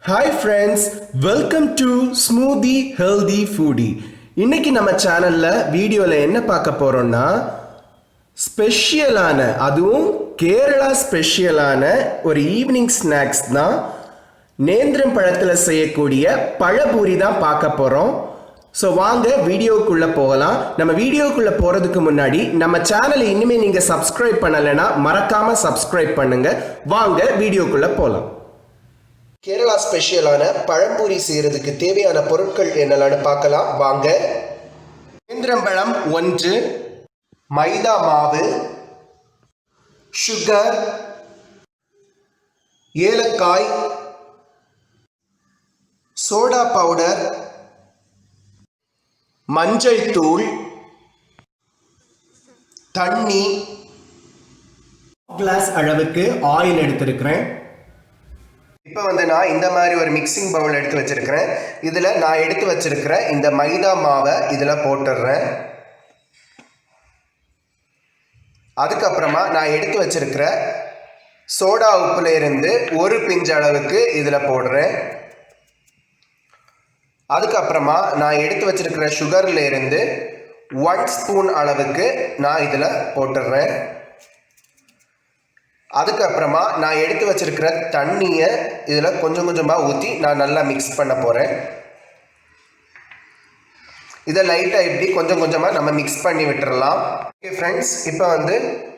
Hi friends, welcome to Smoothie Healthy Foodie. இன்னைக்கு நம்ம சேனல்ல வீடியோல என்ன பார்க்க போறோம்னா ஸ்பெஷலான அதுவும் கேரளா ஸ்பெஷலான ஒரு ஈவினிங் ஸ்நாக்ஸ் தான். நேந்திரம் பழத்துல செய்யக்கூடிய பழபூரி தான் பார்க்க போறோம். ஸோ வாங்க வீடியோக்குள்ள போகலாம். நம்ம வீடியோக்குள்ள போறதுக்கு முன்னாடி நம்ம சேனலை இனிமே நீங்க சப்ஸ்கிரைப் பண்ணலைன்னா மறக்காம சப்ஸ்கிரைப் பண்ணுங்க. வாங்க வீடியோக்குள்ள போகலாம். கேரளா ஸ்பெஷலான பழம்பூரி செய்யறதுக்கு தேவையான பொருட்கள் என்னென்னு பார்க்கலாம் வாங்க. நேந்திரம்பழம் 1, மைதா மாவு, சுகர், ஏலக்காய், சோடா பவுடர், மஞ்சள் தூள், தண்ணி, கிளாஸ் அளவுக்கு ஆயில் எடுத்திருக்கிறேன். இப்போ நான் இந்த மாதிரி ஒரு மிக்சிங் பவுல் எடுத்து வச்சிருக்கிறேன். இதில் நான் எடுத்து வச்சிருக்கிற இந்த மைதா மாவை இதில் போட்டுடுறேன். அதுக்கப்புறமா நான் எடுத்து வச்சிருக்கிற சோடா உப்புல இருந்து ஒரு பிஞ்ச் அளவுக்கு இதில் போடுறேன். அதுக்கப்புறமா நான் எடுத்து வச்சிருக்கிற சுகர்ல இருந்து 1 ஸ்பூன் அளவுக்கு நான் இதில் போட்டுடுறேன். அதுக்கப்புறமா நான் எடுத்து வச்சிருக்கிற தண்ணியை இதில் கொஞ்சம் கொஞ்சமாக ஊற்றி நான் நல்லா மிக்ஸ் பண்ண போகிறேன். இதை லைட்டாக இப்படி கொஞ்சம் கொஞ்சமாக நம்ம மிக்ஸ் பண்ணி விட்டுறலாம். ஓகே ஃப்ரெண்ட்ஸ், இப்போ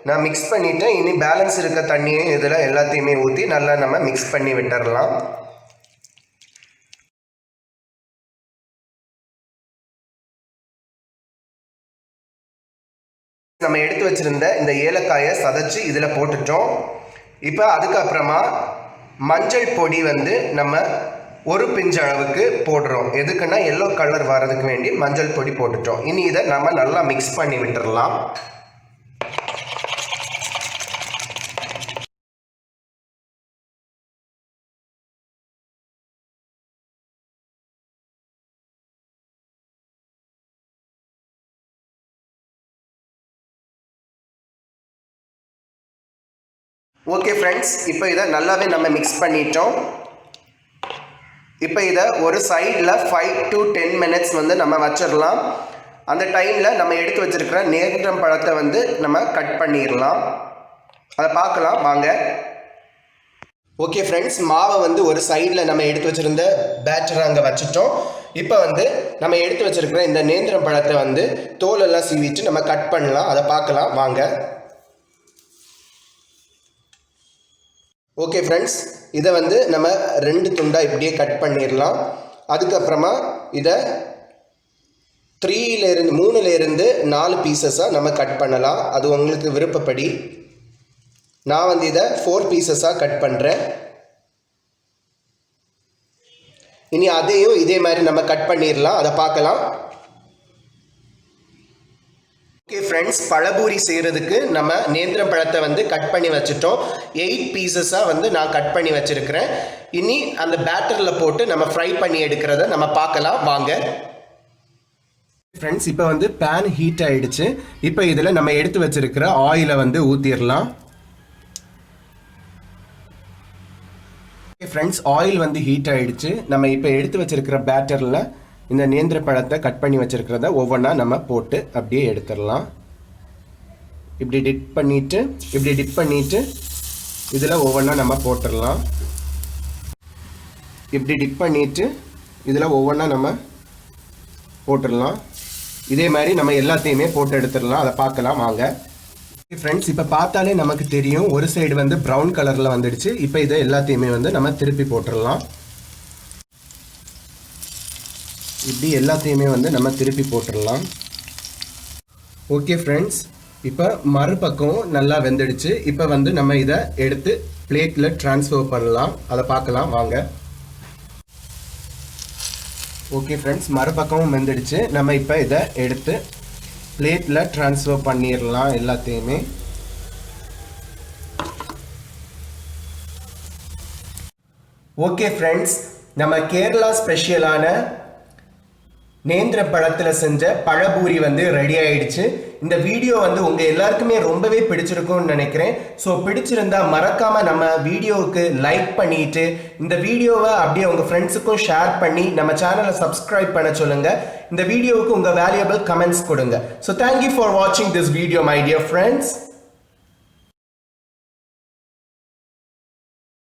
நான் மிக்ஸ் பண்ணிவிட்டேன். இனி பேலன்ஸ் இருக்க தண்ணியும் இதில் எல்லாத்தையுமே ஊற்றி நல்லா நம்ம மிக்ஸ் பண்ணி விட்டுறலாம். நம்ம எடுத்து வச்சிருந்த இந்த ஏலக்காயை சதைச்சு இதில் போட்டுட்டோம். இப்போ அதுக்கப்புறமா மஞ்சள் பொடி நம்ம ஒரு பிஞ்ச் அளவுக்கு போடுறோம். எதுக்குன்னா எல்லோ கலர் வர்றதுக்கு வேண்டி மஞ்சள் பொடி போட்டுட்டோம். இனி இதை நம்ம நல்லா மிக்ஸ் பண்ணி விட்டுறலாம். ஓகே ஃப்ரெண்ட்ஸ், இப்போ இதை நல்லாவே நம்ம மிக்ஸ் பண்ணிட்டோம். இப்போ இதை ஒரு சைடில் 5 to 10 minutes நம்ம வச்சிடலாம். அந்த டைமில் நம்ம எடுத்து வச்சிருக்கிற நேந்திரம் பழத்தை நம்ம கட் பண்ணிடலாம். அதை பார்க்கலாம் வாங்க. ஓகே ஃப்ரெண்ட்ஸ், மாவை ஒரு சைடில் நம்ம எடுத்து வச்சிருந்த பேட்டரை அங்கே வச்சுட்டோம். இப்போ நம்ம எடுத்து வச்சிருக்கிற இந்த நேந்திரம் பழத்தை தோலெல்லாம் சீவிட்டு நம்ம கட் பண்ணலாம். அதை பார்க்கலாம் வாங்க. ஓகே ஃப்ரெண்ட்ஸ், இதை நம்ம 2 துண்டாக இப்படியே கட் பண்ணிடலாம். அதுக்கப்புறமா இதை 3லேருந்து 4 பீசஸாக நம்ம கட் பண்ணலாம். அது உங்களுக்கு விருப்பப்படி. நான் இதை 4 பீசஸாக கட் பண்ணுறேன். இனி அதையும் இதே மாதிரி நம்ம கட் பண்ணிடலாம். அதை பார்க்கலாம். ஓகே ஃப்ரெண்ட்ஸ், பழபூரி செய்கிறதுக்கு நம்ம நேந்திரம் பழத்தை கட் பண்ணி வச்சுட்டோம். 8 பீசஸாக நான் கட் பண்ணி வச்சுருக்கிறேன். இனி அந்த பேட்டரில் போட்டு நம்ம ஃப்ரை பண்ணி எடுக்கிறத நம்ம பார்க்கலாம் வாங்க. ஃப்ரெண்ட்ஸ், இப்போ பேன் ஹீட் ஆகிடுச்சு. இப்போ இதில் நம்ம எடுத்து வச்சுருக்கிற ஆயிலை ஊற்றிடலாம். ஓகே ஃப்ரெண்ட்ஸ், ஆயில் ஹீட் ஆகிடுச்சு. நம்ம இப்போ எடுத்து வச்சுருக்கிற பேட்டரில் இந்த நேந்திர பழத்தை கட் பண்ணி வச்சிருக்கிறத ஒவ்வொன்றா நம்ம போட்டு அப்படியே எடுத்துடலாம். இப்படி டிப் பண்ணிட்டு இதில் ஒவ்வொன்றா நம்ம போட்டுடலாம். இப்படி டிப் பண்ணிட்டு இதில் ஒவ்வொன்றா நம்ம போட்டுடலாம். இதே மாதிரி நம்ம எல்லாத்தையுமே போட்டு எடுத்துடலாம். அதை பார்க்கலாம் வாங்க. ஃப்ரெண்ட்ஸ், இப்போ பார்த்தாலே நமக்கு தெரியும் ஒரு சைடு ப்ரௌன் கலரில் வந்துடுச்சு. இப்போ இதை எல்லாத்தையுமே நம்ம திருப்பி போட்டுடலாம். இப்படி எல்லாத்தையுமே நம்ம திருப்பி போட்டுடலாம். ஓகே ஃப்ரெண்ட்ஸ், இப்போ மறுபக்கம் நல்லா வெந்துடுச்சு. இப்போ நம்ம இதை எடுத்து பிளேட்டில் ட்ரான்ஸ்ஃபர் பண்ணலாம். அதை பார்க்கலாம் வாங்க. ஓகே ஃப்ரெண்ட்ஸ், மறுபக்கமும் வெந்துடுச்சு. நம்ம இப்போ இதை எடுத்து பிளேட்டில் ட்ரான்ஸ்ஃபர் பண்ணிடலாம் எல்லாத்தையுமே. ஓகே ஃப்ரெண்ட்ஸ், நம்ம கேரளா ஸ்பெஷலான நேந்திர பழத்தில் செஞ்ச பழபூரி ரெடி ஆயிடுச்சு. இந்த வீடியோ வந்து உங்க எல்லாருக்குமே ரொம்பவே பிடிச்சிருக்கும்னு நினைக்கிறேன். ஸோ பிடிச்சிருந்தா மறக்காம நம்ம வீடியோவுக்கு லைக் பண்ணிட்டு இந்த வீடியோவை அப்படியே உங்க ஃப்ரெண்ட்ஸுக்கும் ஷேர் பண்ணி நம்ம சேனலை சப்ஸ்கிரைப் பண்ண சொல்லுங்க. இந்த வீடியோவுக்கு உங்க வேல்யூபிள் கமெண்ட்ஸ் கொடுங்க. ஸோ தேங்க்யூ ஃபார் வாட்சிங் this video my dear friends.